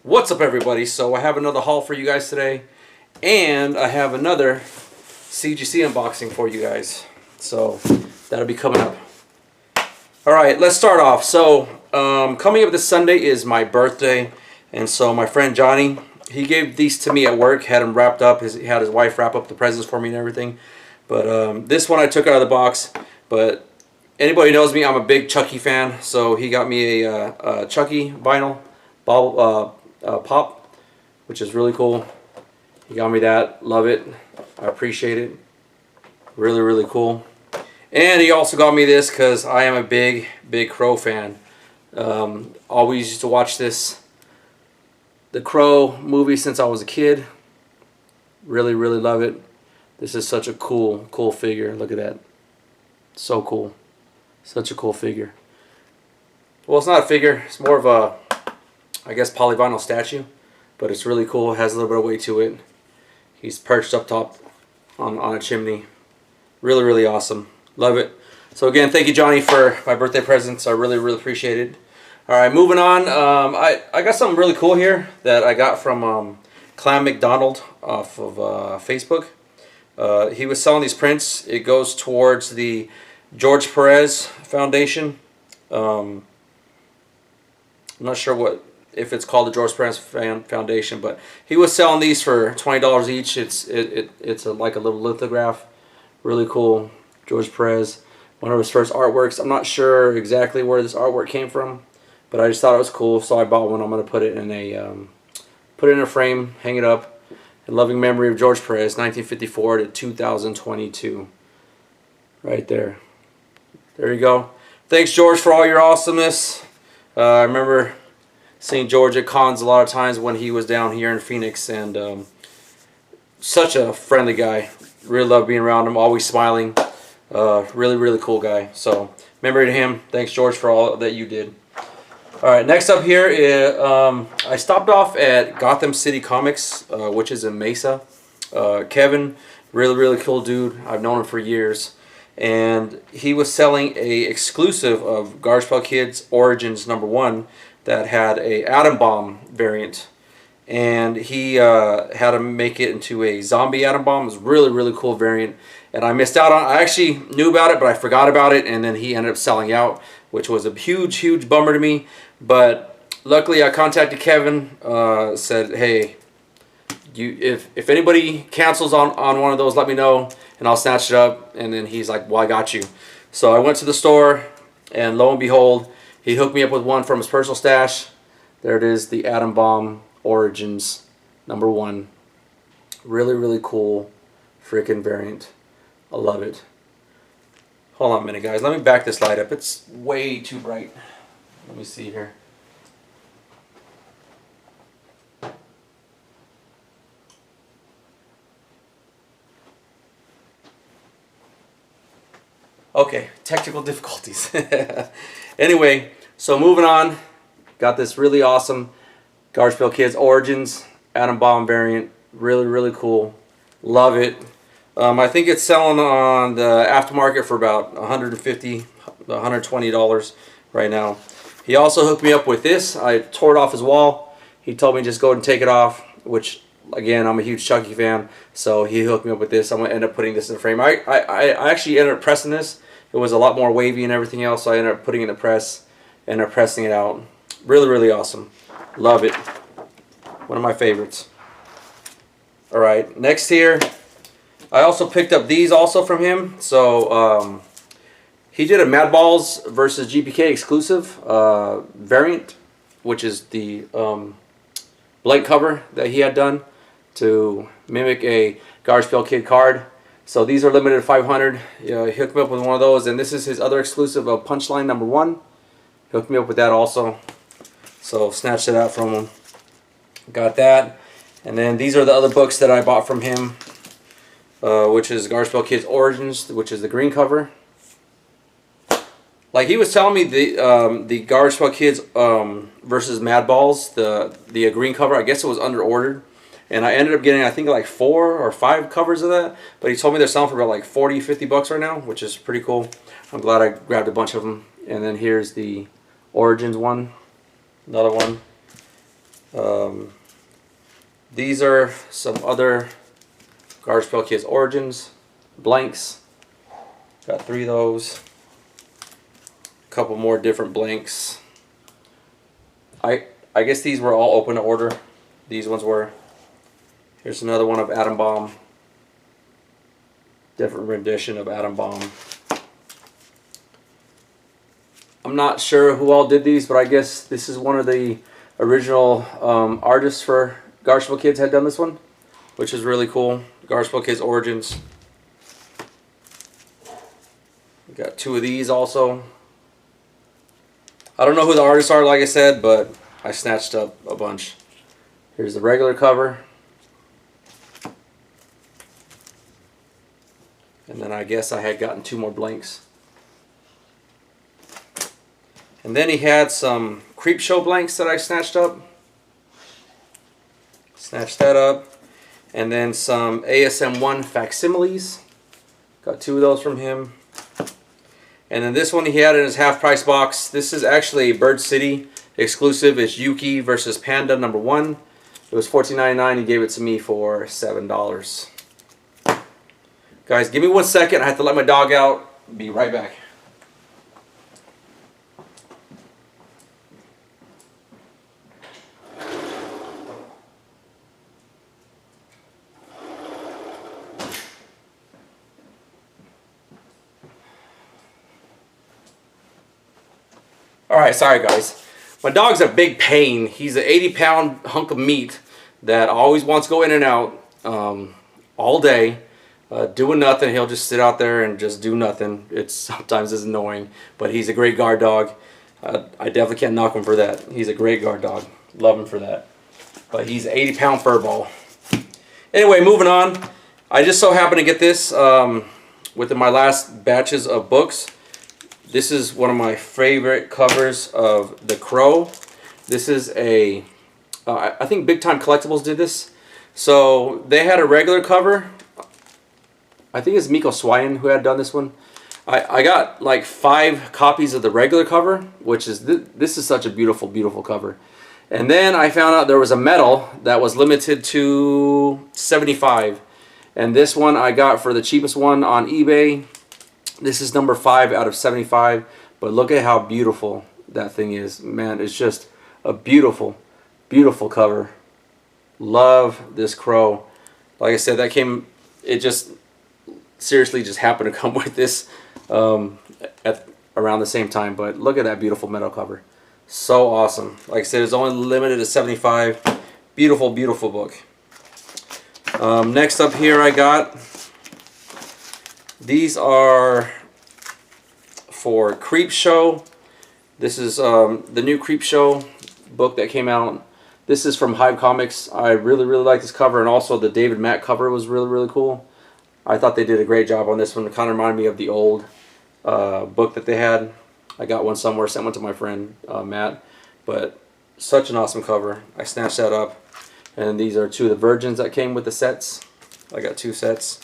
What's up, everybody? So I have another haul for you guys today, and I have another CGC unboxing for you guys. So that'll be coming up. All right, let's start off. So coming up this Sunday is my birthday, and so my friend Johnny, he gave these to me at work, had them wrapped up. He had his wife wrap up the presents for me and everything. But this one I took out of the box. But anybody who knows me, I'm a big Chucky fan, so he got me a Chucky vinyl bobble, pop, which is really cool. He got me that. Love it. I appreciate it. Really, really cool. And he also got me this because I am a big Crow fan. Always used to watch the Crow movie since I was a kid. Really, really love it. This is such a cool figure. Look at that. So cool. Such a cool figure. Well, it's not a figure. It's more of a, I guess, polyvinyl statue. But it's really cool. It has a little bit of weight to it. He's perched up top on a chimney. Really, really awesome. Love it. So again, thank you, Johnny, for my birthday presents. I really, really appreciate it. All right, moving on. I got something really cool here that I got from Clam McDonald off of Facebook. He was selling these prints. It goes towards the George Perez Foundation. I'm not sure if it's called the George Perez Foundation, but he was selling these for $20 each. It's like a little lithograph. Really cool. George Perez, one of his first artworks. I'm not sure exactly where this artwork came from, but I just thought it was cool, so I bought one. I'm gonna put it in a frame, hang it up. In loving memory of George Perez, 1954 to 2022. Right there. There you go. Thanks, George, for all your awesomeness. I remember seeing George at cons a lot of times when he was down here in Phoenix, and such a friendly guy. Really love being around him, always smiling. Really, really cool guy. So, memory to him. Thanks, George, for all that you did. All right, next up here is I stopped off at Gotham City Comics, which is in Mesa. Kevin, really, really cool dude. I've known him for years. And he was selling a exclusive of Garbage Pail Kids Origins #1 that had a Atom Bomb variant. And he had to make it into a zombie atom bomb. It was a really, really cool variant. And I missed out on it. I actually knew about it, but I forgot about it. And then he ended up selling out, which was a huge, huge bummer to me. But luckily I contacted Kevin, said, hey, if anybody cancels on one of those, let me know and I'll snatch it up. And then he's like, well, I got you. So I went to the store, and lo and behold, he hooked me up with one from his personal stash. There it is, the Atom Bomb Origins #1. Really, really cool freaking variant. I love it. Hold on a minute, guys. Let me back this light up. It's way too bright. Let me see here. Okay, technical difficulties. Anyway, so moving on. Got this really awesome Garbage Pail Kids Origins Atom Bomb variant. Really, really cool. Love it. I think it's selling on the aftermarket for about $150, $120 right now. He also hooked me up with this. I tore it off his wall. He told me just go ahead and take it off, which, again, I'm a huge Chucky fan, so he hooked me up with this. I'm going to end up putting this in the frame. I actually ended up pressing this. It was a lot more wavy and everything else, so I ended up putting it in the press and pressing it out. Really, really awesome. Love it. One of my favorites. Alright, next here, I also picked up these also from him. So, he did a Mad Balls versus GPK exclusive variant, which is the blank cover that he had done to mimic a Garbage Pail Kid card. So these are limited to 500. He hooked me up with one of those, and this is his other exclusive of Punchline #1. He hooked me up with that also. So snatched it out from him. Got that. And then these are the other books that I bought from him, which is Garbage Pail Kids Origins, which is the green cover. Like he was telling me, the Garbage Pail Kids versus Mad Balls, the green cover, I guess it was under ordered. And I ended up getting, I think, like 4 or 5 covers of that. But he told me they're selling for about like 40, 50 bucks right now, which is pretty cool. I'm glad I grabbed a bunch of them. And then here's the Origins one. Another one. These are some other Garbage Pail Kids Origins blanks. Got 3 of those. A couple more different blanks. I guess these were all open to order. These ones were. Here's another one of Atom Bomb. Different rendition of Atom Bomb. I'm not sure who all did these, but I guess this is one of the original artists for Garbage Pail Kids had done this one, which is really cool. Garbage Pail Kids Origins. We got 2 of these also. I don't know who the artists are, like I said, but I snatched up a bunch. Here's the regular cover. And then I guess I had gotten 2 more blanks. And then he had some Creep Show blanks that I snatched up. Snatched that up. And then some ASM1 facsimiles. Got 2 of those from him. And then this one he had in his half price box. This is actually a Bird City exclusive. It's Yuki versus Panda #1. It was $14.99. He gave it to me for $7. Guys, give me 1 second. I have to let my dog out. Be right back. Alright, sorry guys. My dog's a big pain. He's an 80-pound hunk of meat that always wants to go in and out all day, doing nothing. He'll just sit out there and just do nothing. It's sometimes is annoying, but he's a great guard dog. I definitely can't knock him for that. He's a great guard dog. Love him for that. But he's an 80-pound fur ball. Anyway, moving on. I just so happened to get this within my last batches of books. This is one of my favorite covers of The Crow. This is a, I think Big Time Collectibles did this. So they had a regular cover. I think it's Miko Swyan who had done this one. I got like 5 copies of the regular cover, which is, this is such a beautiful, beautiful cover. And then I found out there was a metal that was limited to 75. And this one I got for the cheapest one on eBay. This is number 5 out of 75, but look at how beautiful that thing is. Man, it's just a beautiful, beautiful cover. Love this Crow. Like I said, that came, it just seriously just happened to come with this at around the same time, but look at that beautiful metal cover. So awesome. Like I said, it's only limited to 75. Beautiful, beautiful book. Next up here I got, these are for Creep Show. This is the new Creep Show book that came out. This is from Hive Comics. I really, really like this cover, and also the David Mack cover was really, really cool. I thought they did a great job on this one. It kind of reminded me of the old book that they had. I got one somewhere, sent one to my friend Matt, but such an awesome cover. I snatched that up. And these are 2 of the Virgins that came with the sets. I got 2 sets.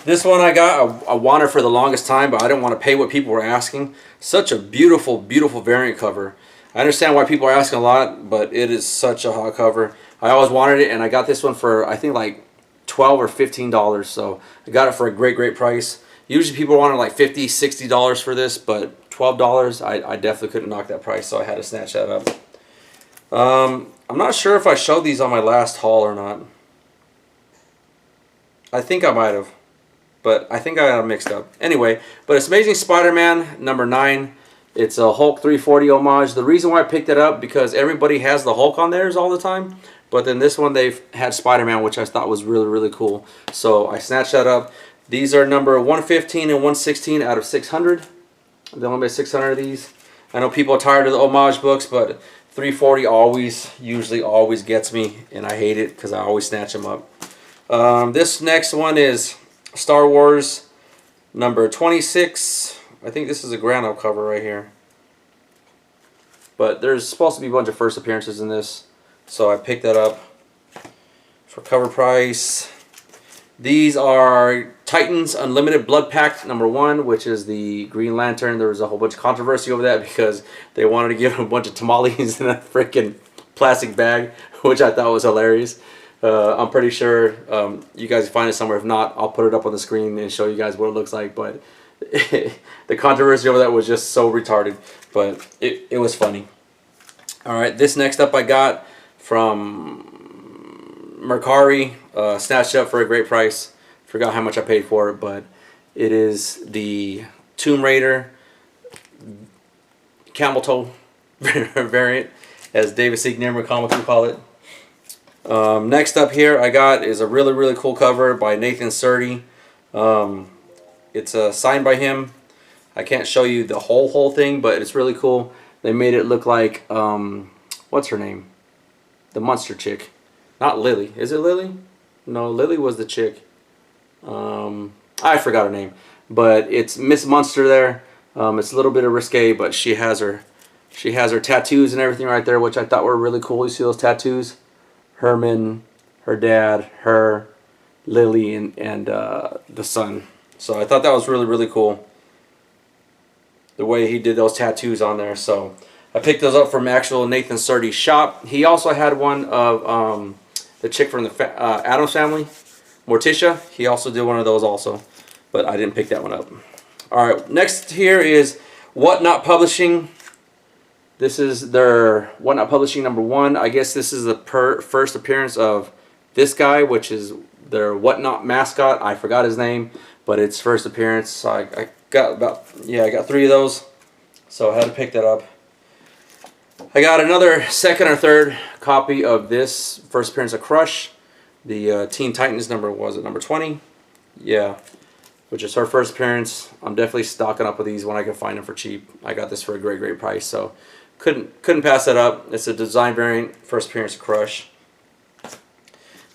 This one I got, I wanted for the longest time, but I didn't want to pay what people were asking. Such a beautiful, beautiful variant cover. I understand why people are asking a lot, but it is such a hot cover. I always wanted it, and I got this one for, I think, like $12 or $15. So I got it for a great, great price. Usually people wanted like $50, $60 for this, but $12, I definitely couldn't knock that price, so I had to snatch that up. I'm not sure if I showed these on my last haul or not. I think I might have, but I think I got them mixed up. Anyway, but it's Amazing Spider-Man number 9. It's a Hulk 340 homage. The reason why I picked it up, because everybody has the Hulk on theirs all the time, but then this one they've had Spider-Man, which I thought was really, really cool. So I snatched that up. These are number 115 and 116 out of 600. They only made 600 of these. I know people are tired of the homage books, but 340 usually always gets me, and I hate it because I always snatch them up. This next one is Star Wars number 26. I think this is a ground-up cover right here. But there's supposed to be a bunch of first appearances in this, so I picked that up for cover price. These are Titans Unlimited Blood Pact number 1, which is the Green Lantern. There was a whole bunch of controversy over that because they wanted to give him a bunch of tamales in a freaking plastic bag, which I thought was hilarious. I'm pretty sure you guys can find it somewhere. If not, I'll put it up on the screen and show you guys what it looks like. But the controversy over that was just so retarded, but it was funny. All right, this next up I got from Mercari, snatched up for a great price. Forgot how much I paid for it, but it is the Tomb Raider camel toe variant, as David Siegner comics would call it. Next up here I got is a really cool cover by Nathan Surdy. It's signed by him. I can't show you the whole thing, but it's really cool. They made it look like what's her name? The Munster chick. Not Lily. Is it Lily? No, Lily was the chick. I forgot her name, but it's Miss Munster there. It's a little bit of risque, but she has her tattoos and everything right there, which I thought were really cool. You see those tattoos? Herman, her dad, her, Lily, and the son. So I thought that was really cool, the way he did those tattoos on there. So I picked those up from actual Nathan Surdy's shop. He also had one of the chick from the Addams Family, Morticia. He also did one of those also, but I didn't pick that one up. All right, next here is Whatnot Publishing. This is their Whatnot Publishing #1. I guess this is the first appearance of this guy, which is their Whatnot mascot. I forgot his name, but it's first appearance. So I got I got 3 of those, so I had to pick that up. I got another second or third copy of this first appearance of Crush, the Teen Titans number, was it number 20? Yeah, which is her first appearance. I'm definitely stocking up with these when I can find them for cheap. I got this for a great price, so couldn't pass that up. It's a design variant, first appearance of Crush.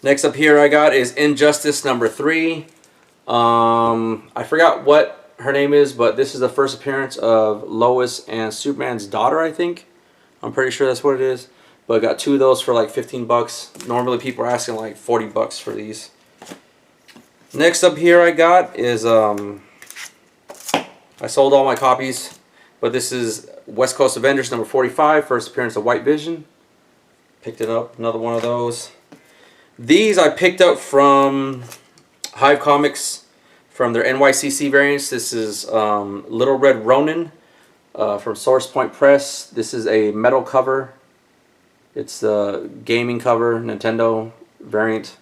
Next up here I got is Injustice #3. I forgot what her name is, but this is the first appearance of Lois and Superman's daughter, I think. I'm pretty sure that's what it is. But I got 2 of those for like 15 bucks. Normally people are asking like 40 bucks for these. Next up here I got is, I sold all my copies, but this is West Coast Avengers #45, first appearance of White Vision. Picked it up, another one of those. These I picked up from Hive Comics, from their NYCC variants. This is Little Red Ronin from Source Point Press. This is a metal cover. It's the gaming cover, Nintendo variant.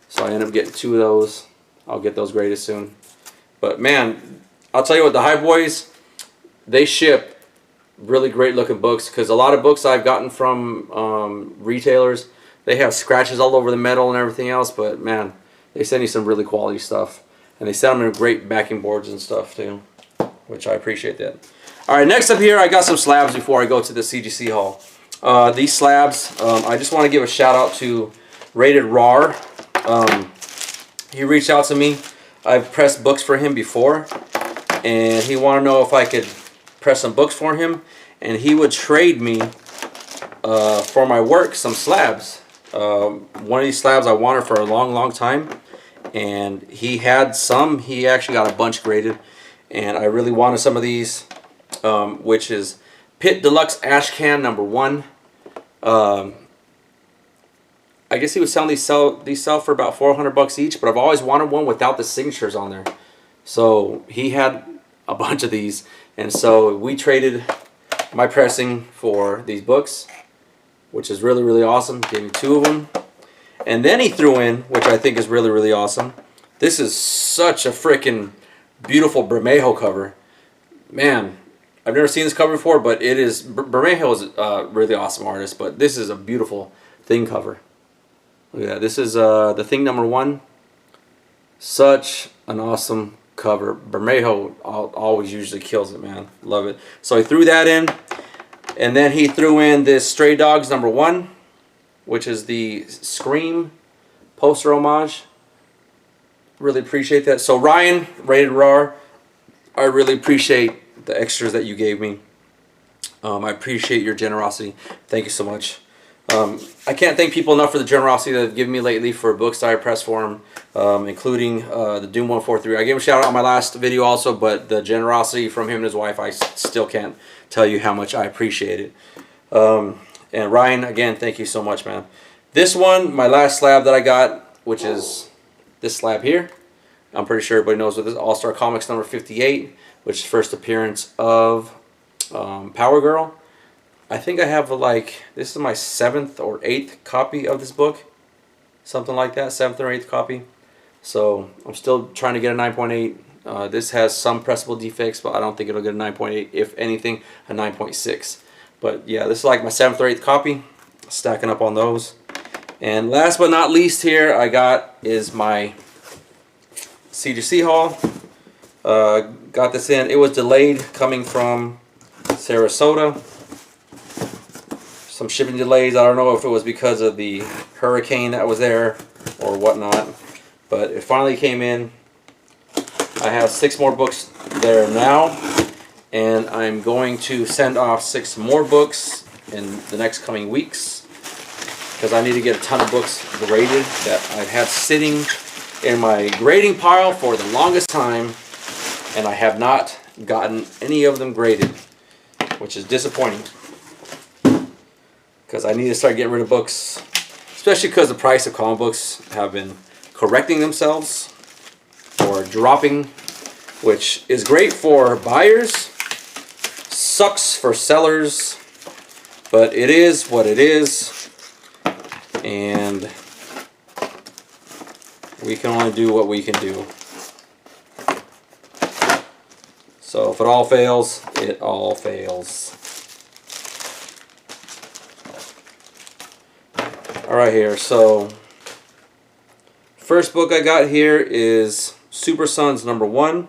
So I ended up getting 2 of those. I'll get those graded soon. But man, I'll tell you what, the Hive Boys, they ship really great looking books, because a lot of books I've gotten from retailers, they have scratches all over the metal and everything else, but man, they send you some really quality stuff, and they send them in great backing boards and stuff too, which I appreciate that. All right, next up here I got some slabs before I go to the CGC haul. These slabs, I just want to give a shout out to Rated RAR. He reached out to me. I've pressed books for him before, and he wanted to know if I could press some books for him, and he would trade me for my work some slabs. One of these slabs I wanted for a long time, and he had some. He actually got a bunch graded, and I really wanted some of these, which is Pit Deluxe Ash Can #1. I guess he was selling these sell for about 400 bucks each, but I've always wanted one without the signatures on there. So he had a bunch of these, and so we traded my pressing for these books, which is really awesome. Gave me 2 of them, and then he threw in, which I think is really awesome. This is such a freaking beautiful Bermejo cover, man. I've never seen this cover before, but it is, Bermejo is a really awesome artist, but this is a beautiful Thing cover. Look at that. This is the Thing #1. Such an awesome cover. Bermejo always usually kills it, man. Love it. So he threw that in, and then he threw in this Stray Dogs #1, which is the Scream poster homage. Really appreciate that. So Ryan, Rated RAR, I really appreciate the extras that you gave me. I appreciate your generosity. Thank you so much. I can't thank people enough for the generosity that they've given me lately for books that I pressed for them, including the Doom 143. I gave him a shout out on my last video also, but the generosity from him and his wife, I still can't tell you how much I appreciate it. And Ryan, again, thank you so much, man. This one, my last slab that I got, which is this slab here. I'm pretty sure everybody knows what this All-Star Comics number 58, which is first appearance of Power Girl. I think I have like, this is my 7th or 8th copy of this book. Something like that, 7th or 8th copy. So I'm still trying to get a 9.8. This has some pressable defects, but I don't think it'll get a 9.8. If anything, a 9.6. But yeah, this is like my 7th or 8th copy. Stacking up on those. And last but not least here, I got is my CGC haul. Got this in. It was delayed coming from Sarasota. Some shipping delays. I don't know if it was because of the hurricane that was there or whatnot. But it finally came in. I have 6 more books there now. And I'm going to send off 6 more books in the next coming weeks. Because I need to get a ton of books graded that I've had sitting in my grading pile for the longest time, and I have not gotten any of them graded, which is disappointing, because I need to start getting rid of books, especially because the price of comic books have been correcting themselves or dropping, which is great for buyers, sucks for sellers, but it is what it is. And we can only do what we can do. So if it all fails, it all fails. Alright here, so first book I got here is Super Sons number 1.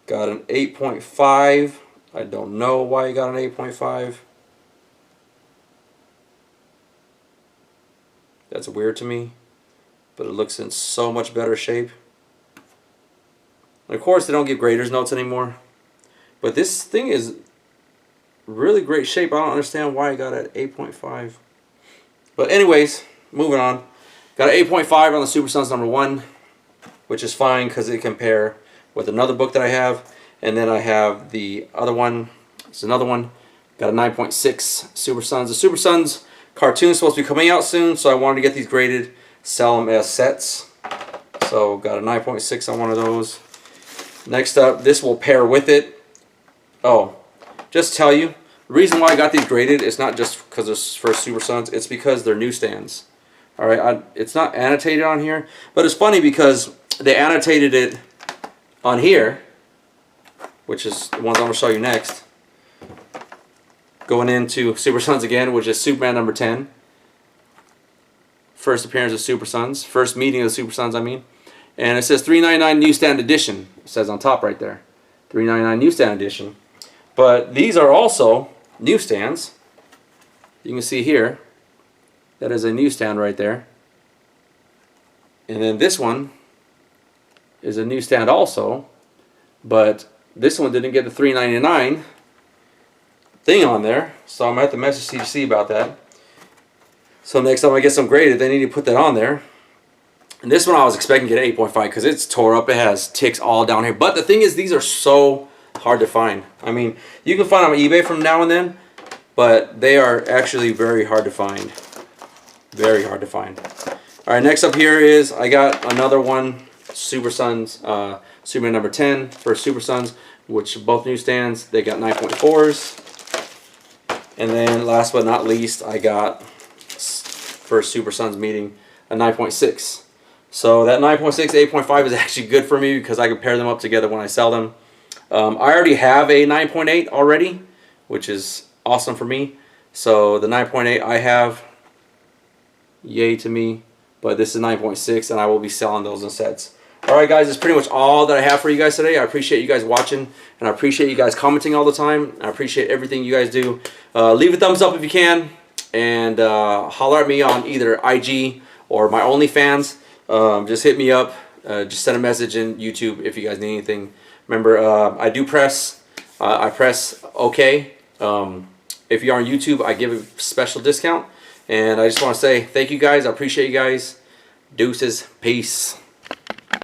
Got an 8.5. I don't know why I got an 8.5. That's weird to me, but it looks in so much better shape. And of course, they don't give graders notes anymore. But this thing is really great shape. I don't understand why I got it at 8.5. But anyways, moving on. Got an 8.5 on the Super Sons number 1, which is fine because they compare with another book that I have. And then I have the other one. It's another one. Got a 9.6 Super Sons. The Super Sons cartoon is supposed to be coming out soon, so I wanted to get these graded, sell them as sets. So got a 9.6 on one of those. Next up, this will pair with it. Oh, just tell you, the reason why I got these graded is not just because it's for Super Sons, it's because they're newsstands. Alright, it's not annotated on here, but it's funny because they annotated it on here, which is the ones I'm going to show you next. Going into Super Sons again, which is Superman number 10. First appearance of Super Sons. First meeting of the Super Sons, I mean. And it says $3.99 newsstand edition. It says on top right there. $3.99 newsstand edition. But these are also newsstands. You can see here. That is a newsstand right there. And then this one is a newsstand also. But this one didn't get the $3.99 thing on there, so I'm going to have to message CGC about that. So next time I get some graded, they need to put that on there. And this one I was expecting to get 8.5 because it's tore up. It has ticks all down here. But the thing is, these are so hard to find. I mean, you can find them on eBay from now and then, but they are actually very hard to find. Very hard to find. Alright, next up here is, I got another one, Super Sons, Superman number 10 for Super Sons, which both newsstands, they got 9.4s. And then last but not least, I got for Super Sons meeting a 9.6. So that 9.6, 8.5 is actually good for me because I can pair them up together when I sell them. I already have a 9.8 already, which is awesome for me. So the 9.8 I have, yay to me. But this is 9.6 and I will be selling those in sets. Alright guys, that's pretty much all that I have for you guys today. I appreciate you guys watching, and I appreciate you guys commenting all the time. I appreciate everything you guys do. Leave a thumbs up if you can, and holler at me on either IG or my OnlyFans. Just hit me up. Just send a message in YouTube if you guys need anything. Remember, I press OK. If you're on YouTube, I give a special discount. And I just want to say thank you guys. I appreciate you guys. Deuces. Peace.